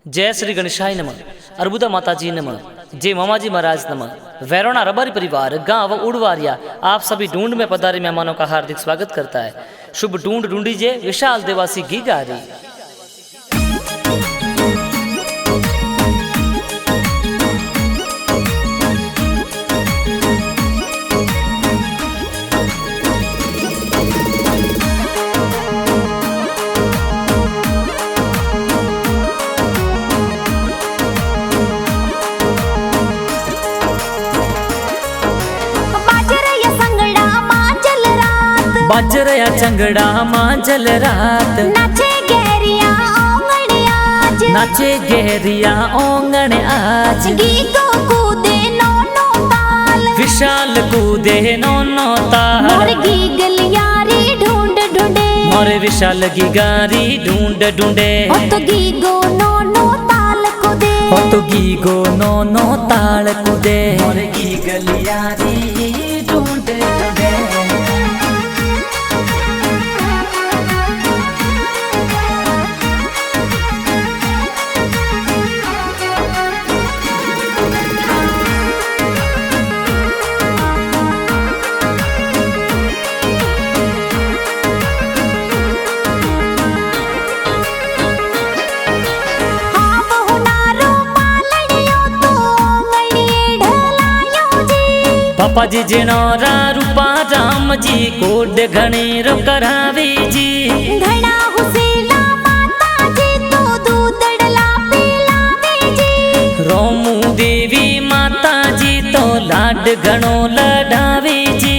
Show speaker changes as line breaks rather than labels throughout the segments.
जय श्री गणेशाय नमः, अर्बुदा माताजी नमः, जय मामाजी महाराज नमः। वैरोना रबारी परिवार गांव उड़वारिया आप सभी ढूंढ में पधारे मेहमानों का हार्दिक स्वागत करता है। शुभ ढूंढ ढूंढीजे विशाल देवासी गीगारी। बाजरया चंगड़ा मांझल रात,
नाचे गहरिया ओंगण आज,
नाचे गहरिया ओंगण आज।
गीगो कूदे नौनो ताल,
विशाल कूदे नौनो ताल।
मोर गीगल यारी ढूंढ ढूंढे,
मोर विशाल गीगारी ढूंढ ढूंढे।
ओ तो गीगो नौनो ताल कूदे,
ओ तो गीगो नौनो ताल कूदे। मोर गीगल यारी ढूंढ ढूंढे। पापा जी जिनोरा रूपा राम जी कोड घणे रो करावे जी।
घना हुसेला माता जी तो दूधड़ला पिलावे जी।
रोमू देवी माता जी तो लाड घणो लडावे जी।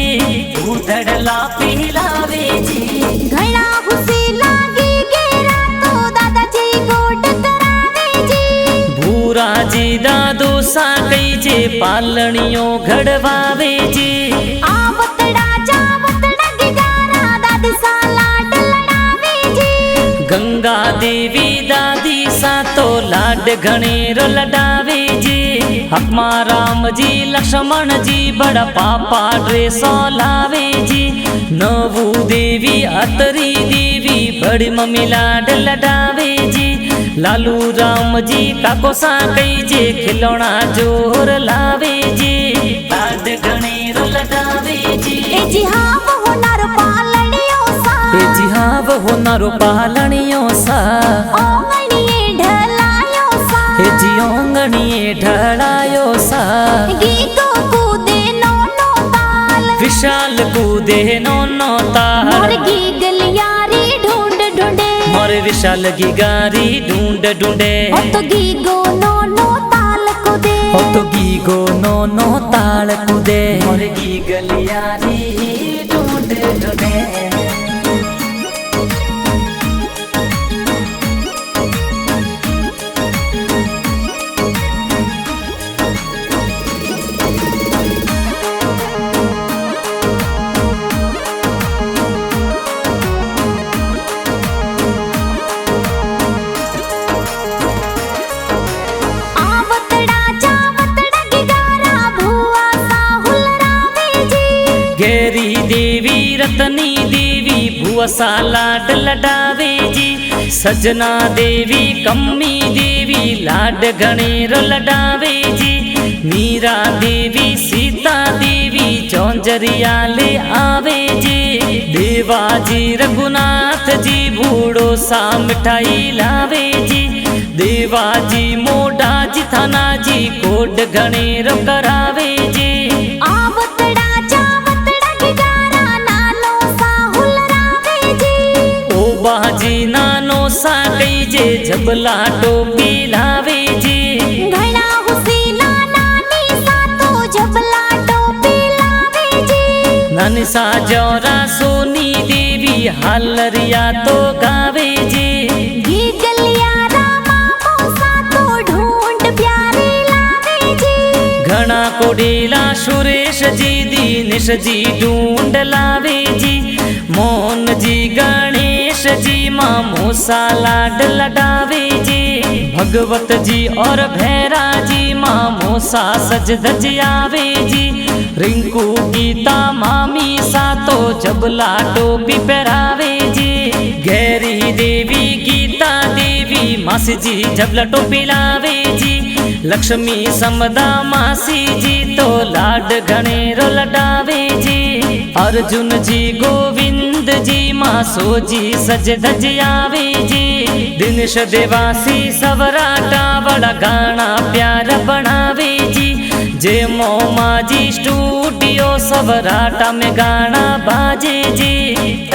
दूधड़ला पिलावे जी।
घना हुसेला गीगेरा तो दादाजी गोट करावे जी।
भूरा जी दादो सा कई जे पालणियों घड़वावे जी।
आवतड़ा जावतड़ा गिगारा दादी सा लाड लड़ावे जी।
गंगा देवी दादी सा तो लाड घणे रो लडावे जी। हकमा राम जी लक्ष्मण जी बड़ा पापा ड्रेसो लावे जी। नवू देवी अतरी देवी बड़ी मम्मी लाड लडावे जी। लालू राम जी काको सा कई जे खिलौना जोर लावे जी। लाड घणे रो लडावे जी।
ए जी हाँ वो नर पालणियों सा,
ए जी हाँ वो नरो पालणियों सा।
ओंगणिये ढलायों सा,
ए जी ओंगणिये ढलायो सा।
गीगो कूदे नौनो ताल,
विशाल कूदे नौनो ताल।
मोर गीगल यारी ढूंढ ढूंढे,
मोर विशाल गीगारी ढूंढ ढूंढे।
ओ तो गीगो नौनो ताल कूदे,
ओ तो गीगो नौनो ताल कूदे। मोर गीगल यारी ढूंढ ढूंढे। गेरी देवी रतनी देवी भुवसा लाड लडावे जी। सजना देवी कम्मी देवी लाड घणे रो लडावे जी। मीरा देवी सीता देवी चौंजरिया ले आवे जी। देवाजी रघुनाथ जी बूढ़ो सा मिठाई लावे जी। देवाजी मोडा जी थाना जी कोड घणे रो करावे जी।
आवतड़ा जावतड़ा गिगारा नानो सा हुलरावे जी।
ओ बाजी नानो सा कई जे झबला टोपी लावे जी।
घना हुसीला नानी सा तो झबला टोपी लावे जी।
नानी सा जौरा सोनी देवी हालरिया तो गावे जी।
गीगल यारा मामो सा तो ढूंढ प्यारे लावे जी।
घना कोडीला सुरेश जी दीनेश जी ढूंढ लावे जी। मोहन जी गणेश जी मामो सा लाड लडावे जी। भगवत जी और भैरा जी मामो सा सज धज आवे जी। रिंकू गीता मामी सा तो जबला टोपी पहरावे जी। गैरी देवी गीता देवी देवी मासी जी जबला टोपी लावे जी। लक्ष्मी समदा मासी जी तो लाड घणेरो लडावे जी। अर्जुन जी गोविंद जी मासो जी सज धज आवे जी। दिनेश देवासी सवराटा बड़ा गाना प्यार बनावे जी। जे मोमा जी स्टूडियो सवराटा में गाना बाजे जी।